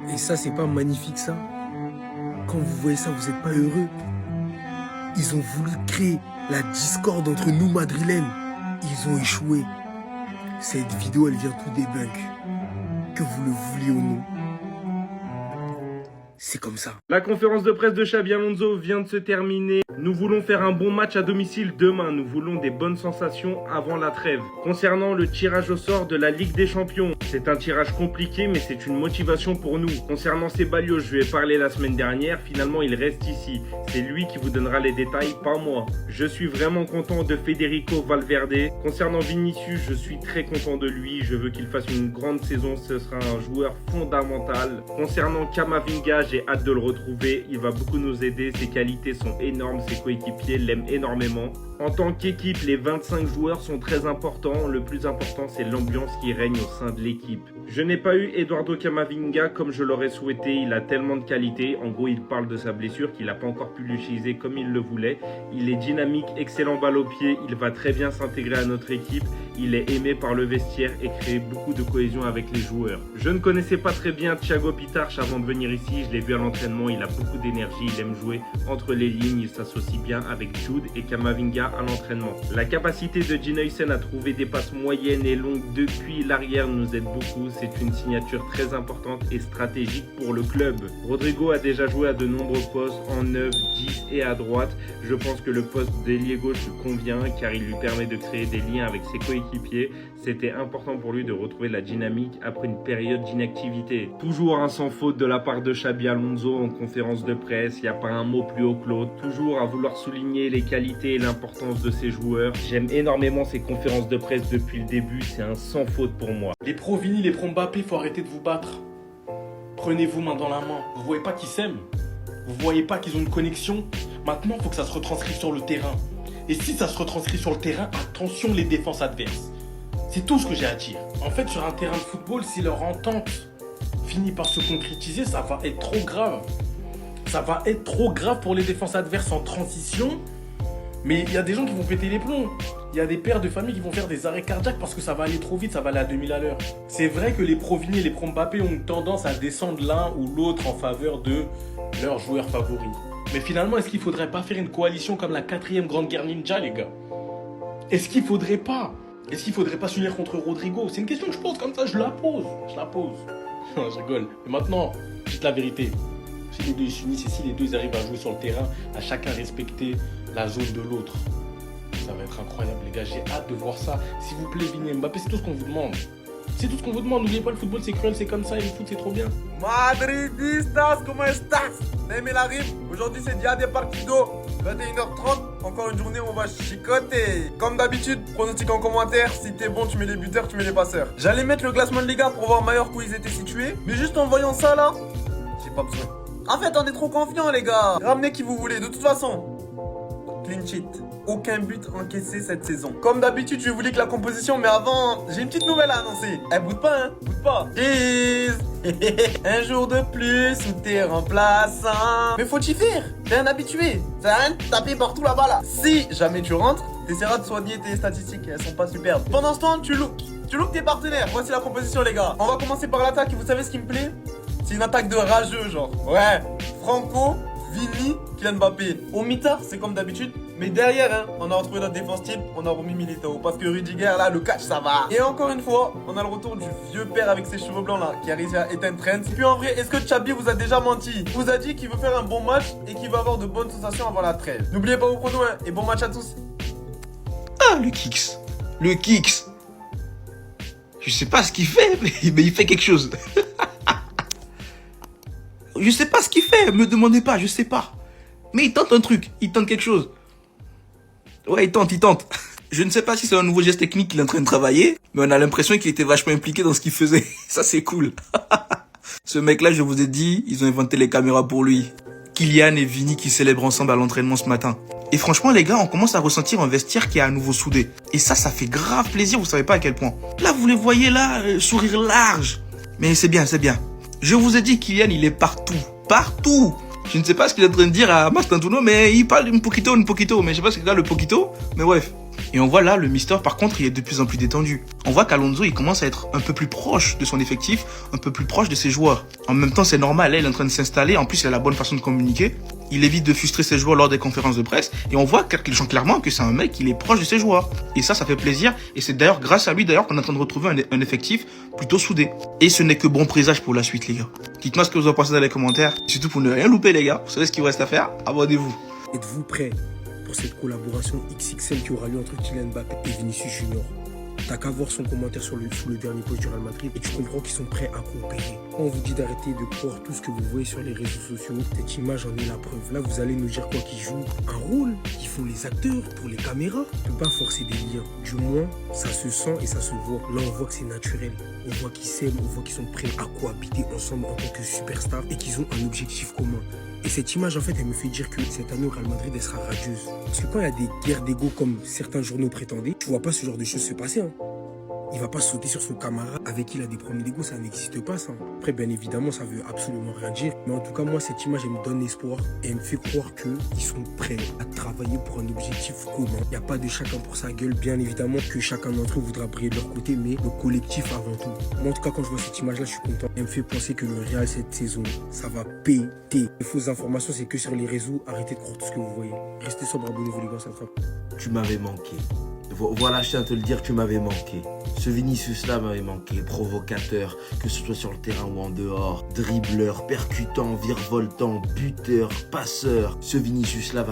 Et ça, c'est pas magnifique, ça? Quand vous voyez ça, vous n'êtes pas heureux? Ils ont voulu créer la discorde entre nous, madrilènes. Ils ont échoué. Cette vidéo, elle vient tout débunk. Que vous le vouliez ou non. C'est comme ça. La conférence de presse de Xabi Alonso vient de se terminer. Nous voulons faire un bon match à domicile demain. Nous voulons des bonnes sensations avant la trêve. Concernant le tirage au sort de la Ligue des Champions, c'est un tirage compliqué, mais c'est une motivation pour nous. Concernant Ceballos, je lui ai parlé la semaine dernière. Finalement, il reste ici. C'est lui qui vous donnera les détails, pas moi. Je suis vraiment content de Federico Valverde. Concernant Vinicius, je suis très content de lui. Je veux qu'il fasse une grande saison. Ce sera un joueur fondamental. Concernant Camavinga, j'ai hâte de le retrouver. Il va beaucoup nous aider. Ses qualités sont énormes. Ses coéquipiers l'aiment énormément. En tant qu'équipe, les 25 joueurs sont très importants. Le plus important, c'est l'ambiance qui règne au sein de l'équipe. Je n'ai pas eu Eduardo Camavinga comme je l'aurais souhaité. Il a tellement de qualités. En gros, il parle de sa blessure qu'il n'a pas encore pu l'utiliser comme il le voulait. Il est dynamique, excellent balle au pied. Il va très bien s'intégrer à notre équipe. Il est aimé par le vestiaire et crée beaucoup de cohésion avec les joueurs. Je ne connaissais pas très bien Thiago Pittarch avant de venir ici. Je l'ai vu à l'entraînement. Il a beaucoup d'énergie. Il aime jouer entre les lignes. Il s'associe bien avec Jude et Camavinga à l'entraînement. La capacité de Gino Hysén à trouver des passes moyennes et longues depuis l'arrière nous aide beaucoup. C'est une signature très importante et stratégique pour le club. Rodrigo a déjà joué à de nombreux postes en 9, 10 et à droite. Je pense que le poste d'ailier gauche lui convient car il lui permet de créer des liens avec ses coéquipiers. C'était important pour lui de retrouver la dynamique après une période d'inactivité. Toujours un sans faute de la part de Xabi Alonso en conférence de presse. Il n'y a pas un mot plus haut que l'autre. Toujours à vouloir souligner les qualités et l'importance de ses joueurs. J'aime énormément ses conférences de presse depuis le début. C'est un sans faute pour moi. Les pro Vini, les pro Mbappé, faut arrêter de vous battre. Prenez-vous main dans la main. Vous voyez pas qu'ils s'aiment? Vous voyez pas qu'ils ont une connexion? Maintenant, il faut que ça se retranscrive sur le terrain. Et si ça se retranscrit sur le terrain, attention les défenses adverses. C'est tout ce que j'ai à dire. En fait, sur un terrain de football, si leur entente finit par se concrétiser, ça va être trop grave. Ça va être trop grave pour les défenses adverses en transition. Mais il y a des gens qui vont péter les plombs. Il y a des pères de famille qui vont faire des arrêts cardiaques parce que ça va aller trop vite, ça va aller à 2000 à l'heure. C'est vrai que les pro Vini et les pro Mbappé ont tendance à descendre l'un ou l'autre en faveur de leurs joueurs favoris. Mais finalement, est-ce qu'il ne faudrait pas faire une coalition comme la 4e Grande Guerre Ninja, les gars? Est-ce qu'il ne faudrait pas? Est-ce qu'il ne faudrait pas s'unir contre Rodrigo? C'est une question que je pose comme ça, je la pose. Non, je rigole. Mais maintenant, dites la vérité. Si les deux s'unissent et si les deux arrivent à jouer sur le terrain, à chacun respecter la zone de l'autre, ça va être incroyable, les gars. J'ai hâte de voir ça. S'il vous plaît, Vini, Mbappé, c'est tout ce qu'on vous demande. C'est tout ce qu'on vous demande. N'oubliez pas, le football, c'est cruel, c'est comme ça. Et le foot, c'est trop bien. Madridistas, comment estás? Neyme la rime. Aujourd'hui, c'est Dia de Partido. 21h30. Encore une journée où on va chicoter. Comme d'habitude, pronostic en commentaire. Si t'es bon, tu mets les buteurs, tu mets les passeurs. J'allais mettre le classement de Liga pour voir Mallorca où ils étaient situés. Mais juste en voyant ça là, j'ai pas besoin. En fait, on est trop confiants, les gars. Ramenez qui vous voulez. De toute façon, clean sheet. Aucun but encaissé cette saison. Comme d'habitude, je vais vous lire la composition, mais avant, j'ai une petite nouvelle à annoncer. Elle boude pas, hein? Boude pas. Cheese. Un jour de plus où t'es remplaçant. Mais faut t'y faire. T'es un habitué. Ça a rien de taper partout là-bas là. Si jamais tu rentres, t'essaieras de soigner tes statistiques. Elles sont pas superbes. Pendant ce temps, tu look tes partenaires. Voici la composition, les gars. On va commencer par l'attaque. Et vous savez ce qui me plaît? C'est une attaque de rageux, genre. Ouais. Franco, Vini, Kylian Mbappé. Au mitard, c'est comme d'habitude. Mais derrière, hein, on a retrouvé notre défense type, on a remis Militao. Parce que Rudiger, là, le catch, ça va. Et encore une fois, on a le retour du vieux père avec ses cheveux blancs, là, qui a réussi à éteindre Trent. Puis en vrai, est-ce que Xabi vous a déjà menti? Il vous a dit qu'il veut faire un bon match et qu'il va avoir de bonnes sensations avant la trêve. N'oubliez pas vos pronos, hein, et bon match à tous. Ah, le Kicks. Le Kicks. Je sais pas ce qu'il fait, mais il fait quelque chose. Je sais pas ce qu'il fait, me demandez pas, je sais pas. Mais il tente un truc, il tente quelque chose. Ouais, il tente. Je ne sais pas si c'est un nouveau geste technique qu'il est en train de travailler, mais on a l'impression qu'il était vachement impliqué dans ce qu'il faisait. Ça, c'est cool. Ce mec-là, je vous ai dit, ils ont inventé les caméras pour lui. Kylian et Vini qui célèbrent ensemble à l'entraînement ce matin. Et franchement, les gars, on commence à ressentir un vestiaire qui est à nouveau soudé. Et ça fait grave plaisir, vous savez pas à quel point. Là, vous les voyez là, sourire large. Mais c'est bien. Je vous ai dit, Kylian, il est partout. Partout. Je ne sais pas ce qu'il est en train de dire à Mastantuono, mais il parle un poquito, mais je sais pas ce qu'il a le poquito, mais bref. Et on voit là, le Mister, par contre, il est de plus en plus détendu. On voit qu'Alonso, il commence à être un peu plus proche de son effectif, un peu plus proche de ses joueurs. En même temps, c'est normal, là, il est en train de s'installer. En plus, il a la bonne façon de communiquer. Il évite de frustrer ses joueurs lors des conférences de presse. Et on voit clairement que c'est un mec, il est proche de ses joueurs. Et ça fait plaisir. Et c'est d'ailleurs grâce à lui, d'ailleurs, qu'on est en train de retrouver un effectif plutôt soudé. Et ce n'est que bon présage pour la suite, les gars. Dites-moi ce que vous en pensez dans les commentaires. Surtout pour ne rien louper, les gars. Vous savez ce qu'il vous reste à faire? Abonnez-vous. Êtes-vous prêts pour cette collaboration XXL qui aura lieu entre Kylian Mbappé et Vinicius Junior? T'as qu'à voir son commentaire sous le dernier post du Real Madrid et tu comprends qu'ils sont prêts à coopérer. On vous dit d'arrêter de croire tout ce que vous voyez sur les réseaux sociaux. Cette image en est la preuve. Là, vous allez nous dire quoi, qu'ils jouent un rôle, qu'ils font les acteurs pour les caméras. On ne peut pas forcer des liens. Du moins, ça se sent et ça se voit. Là, on voit que c'est naturel. On voit qu'ils s'aiment, on voit qu'ils sont prêts à cohabiter ensemble en tant que superstars et qu'ils ont un objectif commun. Et cette image, en fait, elle me fait dire que cette année au Real Madrid, elle sera radieuse. Parce que quand il y a des guerres d'ego comme certains journaux prétendaient, tu vois pas ce genre de choses se passer. Il va pas sauter sur son camarade avec qui il a des problèmes d'ego, ça n'existe pas ça. Après, bien évidemment, ça veut absolument rien dire. Mais en tout cas, moi, cette image, elle me donne espoir et elle me fait croire qu'ils sont prêts à travailler pour un objectif commun. Il n'y a pas de chacun pour sa gueule. Bien évidemment que chacun d'entre eux voudra briller de leur côté, mais le collectif avant tout. Moi, en tout cas, quand je vois cette image-là, je suis content. Elle me fait penser que le Real, cette saison, ça va péter. Les fausses informations, c'est que sur les réseaux. Arrêtez de croire tout ce que vous voyez. Restez sobre, abonnez-vous les gars, ça frappe. Tu m'avais manqué. Voilà, je tiens à te le dire, tu m'avais manqué. Ce Vinicius-là m'avait manqué. Provocateur, que ce soit sur le terrain ou en dehors. Dribbleur, percutant, virevoltant, buteur, passeur. Ce Vinicius-là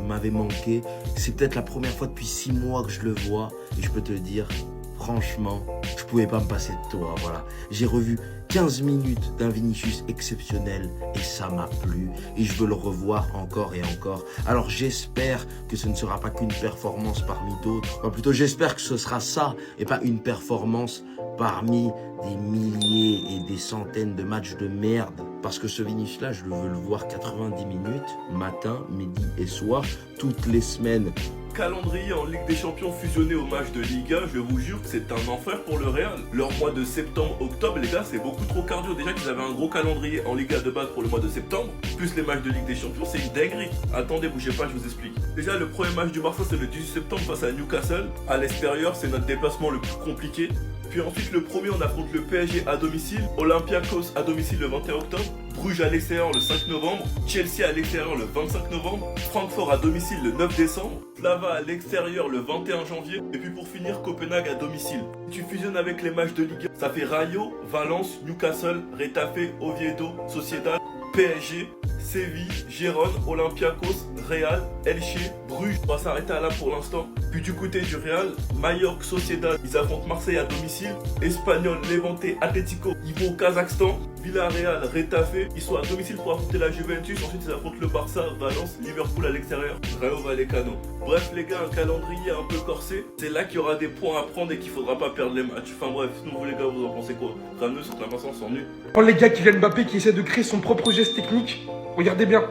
m'avait manqué. C'est peut-être la première fois depuis 6 mois que je le vois. Et je peux te dire, franchement, je pouvais pas me passer de toi. Voilà. J'ai revu 15 minutes d'un Vinicius exceptionnel et ça m'a plu et je veux le revoir encore et encore. Alors j'espère que ce ne sera pas qu'une performance parmi d'autres. Enfin, plutôt j'espère que ce sera ça et pas une performance parmi des milliers et des centaines de matchs de merde. Parce que ce Vinicius-là, je veux le voir 90 minutes, matin, midi et soir, toutes les semaines. Calendrier en Ligue des Champions fusionné au match de Liga, je vous jure que c'est un enfer pour le Real. Leur mois de septembre-octobre, les gars, c'est beaucoup trop cardio. Déjà qu'ils avaient un gros calendrier en Liga de base pour le mois de septembre, plus les matchs de Ligue des Champions, c'est une dinguerie. Attendez, bougez pas, je vous explique. Déjà, le premier match du Barça, c'est le 18 septembre face à Newcastle. À l'extérieur, c'est notre déplacement le plus compliqué. Puis ensuite, le premier, on affronte le PSG à domicile, Olympiakos à domicile le 21 octobre, Bruges à l'extérieur le 5 novembre, Chelsea à l'extérieur le 25 novembre, Francfort à domicile le 9 décembre, Slava à l'extérieur le 21 janvier, et puis pour finir, Copenhague à domicile. Si tu fusionnes avec les matchs de Ligue 1, ça fait Rayo, Valence, Newcastle, Retafe, Oviedo, Sociedad, PSG, Séville, Gérone, Olympiakos, Real, Elche, Bruges. On va s'arrêter à là pour l'instant. Puis du côté du Real, Mallorca, Sociedad, ils affrontent Marseille à domicile. Espagnol, Levante, Atlético, ils vont au Kazakhstan. Villarreal, Retafe, ils sont à domicile pour affronter la Juventus. Ensuite, ils affrontent le Barça, Valence, Liverpool à l'extérieur, Rayo Vallecano. Bref, les gars, un calendrier un peu corsé. C'est là qu'il y aura des points à prendre et qu'il faudra pas perdre les matchs. Enfin bref, sinon vous les gars, vous en pensez quoi? Rameneux, c'est l'impression s'ennuie. Oh les gars, Kylian Mbappé qui essaie de créer son propre geste technique. Regardez bien.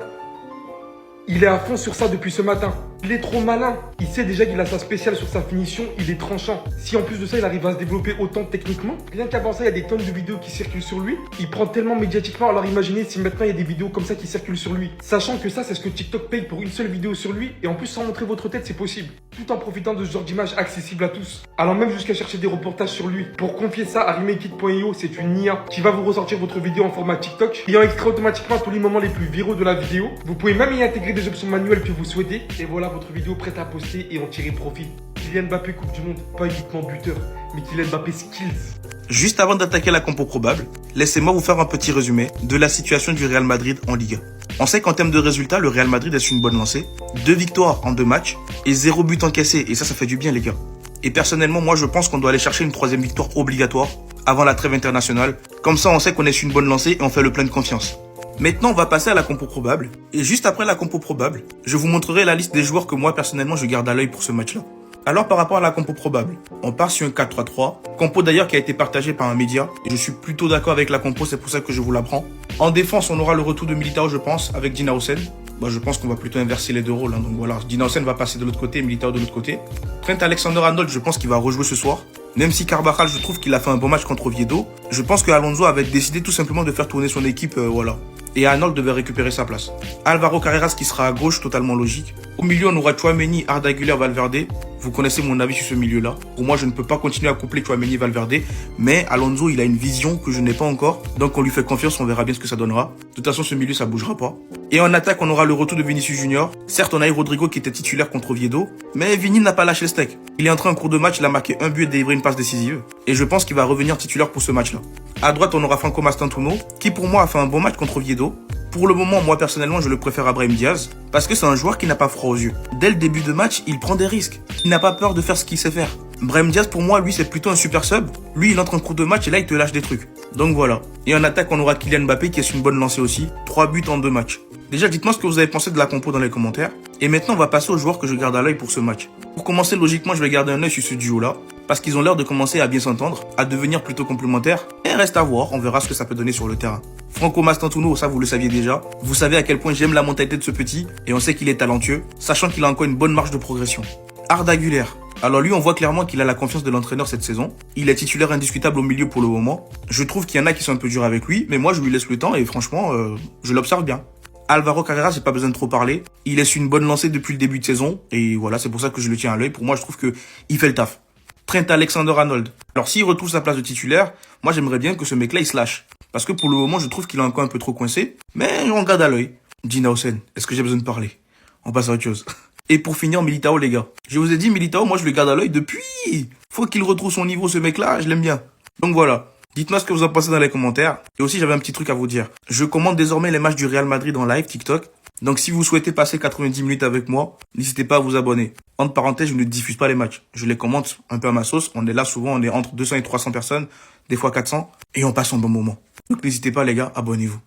Il est à fond sur ça depuis ce matin. Il est trop malin. Il sait déjà qu'il a sa spéciale sur sa finition. Il est tranchant. Si en plus de ça, il arrive à se développer autant techniquement, rien qu'avant ça, il y a des tonnes de vidéos qui circulent sur lui. Il prend tellement médiatiquement. Alors imaginez si maintenant il y a des vidéos comme ça qui circulent sur lui. Sachant que ça, c'est ce que TikTok paye pour une seule vidéo sur lui. Et en plus, sans montrer votre tête, c'est possible. Tout en profitant de ce genre d'image accessible à tous. Allant même jusqu'à chercher des reportages sur lui. Pour confier ça à RemakeIt.io, c'est une IA qui va vous ressortir votre vidéo en format TikTok, ayant extrait automatiquement tous les moments les plus viraux de la vidéo. Vous pouvez même y intégrer des options manuelles que vous souhaitez. Et voilà votre vidéo prête à poster et en tirer profit. Kylian Mbappé Coupe du Monde, pas uniquement buteur, mais Kylian Mbappé skills. Juste avant d'attaquer la compo probable, laissez-moi vous faire un petit résumé de la situation du Real Madrid en Liga. On sait qu'en termes de résultats, le Real Madrid est sur une bonne lancée. 2 victoires en 2 matchs et 0 but encaissé. Et ça fait du bien les gars. Et personnellement, moi je pense qu'on doit aller chercher une 3e victoire obligatoire avant la trêve internationale. Comme ça, on sait qu'on est sur une bonne lancée et on fait le plein de confiance. Maintenant, on va passer à la compo probable. Et juste après la compo probable, je vous montrerai la liste des joueurs que moi personnellement je garde à l'œil pour ce match-là. Alors par rapport à la compo probable, on part sur un 4-3-3, compo d'ailleurs qui a été partagé par un média, et je suis plutôt d'accord avec la compo, c'est pour ça que je vous la prends. En défense, on aura le retour de Militao, je pense, avec Dina Hussein. Je pense qu'on va plutôt inverser les deux rôles, donc voilà, Dina Hussein va passer de l'autre côté, Militao de l'autre côté. Trent Alexander-Arnold, je pense qu'il va rejouer ce soir. Même si Carvajal, je trouve qu'il a fait un bon match contre Oviedo, je pense que Alonso avait décidé tout simplement de faire tourner son équipe, voilà. Et Arnold devait récupérer sa place. Alvaro Carreras qui sera à gauche, totalement logique. Au milieu, on aura Tchouaméni, Arda Güler, Valverde. Vous connaissez mon avis sur ce milieu-là. Pour moi, je ne peux pas continuer à coupler Tchouaméni et Valverde. Mais Alonso, il a une vision que je n'ai pas encore. Donc, on lui fait confiance, on verra bien ce que ça donnera. De toute façon, ce milieu, ça bougera pas. Et en attaque, on aura le retour de Vinicius Junior. Certes, on a eu Rodrigo qui était titulaire contre Oviedo. Mais Vini n'a pas lâché le steak. Il est entré en cours de match, il a marqué un but et délivré une passe décisive. Et je pense qu'il va revenir titulaire pour ce match-là. À droite, on aura Franco Mastantuono, qui pour moi a fait un bon match contre Oviedo. Pour le moment, moi personnellement, je le préfère à Brahim Diaz, parce que c'est un joueur qui n'a pas froid aux yeux. Dès le début de match, il prend des risques. Il n'a pas peur de faire ce qu'il sait faire. Brahim Diaz, pour moi, lui, c'est plutôt un super sub. Lui, il entre en cours de match et là, il te lâche des trucs. Donc voilà. Et en attaque, on aura Kylian Mbappé qui est sur une bonne lancée aussi. 3 buts en 2 matchs. Déjà, dites-moi ce que vous avez pensé de la compo dans les commentaires. Et maintenant, on va passer aux joueurs que je garde à l'œil pour ce match. Pour commencer, logiquement, je vais garder un œil sur ce duo-là, parce qu'ils ont l'air de commencer à bien s'entendre, à devenir plutôt complémentaires. Et reste à voir, on verra ce que ça peut donner sur le terrain. Franco Mastantuono, ça vous le saviez déjà. Vous savez à quel point j'aime la mentalité de ce petit, et on sait qu'il est talentueux, sachant qu'il a encore une bonne marge de progression. Arda Güler. Alors lui, on voit clairement qu'il a la confiance de l'entraîneur cette saison. Il est titulaire indiscutable au milieu pour le moment. Je trouve qu'il y en a qui sont un peu durs avec lui, mais moi je lui laisse le temps et franchement, je l'observe bien. Alvaro Carrera, j'ai pas besoin de trop parler. Il est sur une bonne lancée depuis le début de saison. Et voilà, c'est pour ça que je le tiens à l'œil. Pour moi, je trouve que il fait le taf. Trent Alexander-Arnold. Alors, s'il retrouve sa place de titulaire, moi, j'aimerais bien que ce mec-là, il se lâche. Parce que pour le moment, je trouve qu'il est encore un peu trop coincé. Mais on garde à l'œil. Gina Hossein, est-ce que j'ai besoin de parler? On passe à autre chose. Et pour finir, Militao, les gars. Je vous ai dit, Militao, moi, je le garde à l'œil depuis. Faut qu'il retrouve son niveau, ce mec-là. Je l'aime bien. Donc voilà. Dites-moi ce que vous en pensez dans les commentaires. Et aussi, j'avais un petit truc à vous dire. Je commande désormais les matchs du Real Madrid en live TikTok. Donc si vous souhaitez passer 90 minutes avec moi, n'hésitez pas à vous abonner. Entre parenthèses, je ne diffuse pas les matchs. Je les commente un peu à ma sauce. On est là souvent, on est entre 200 et 300 personnes, des fois 400. Et on passe un bon moment. Donc n'hésitez pas les gars, abonnez-vous.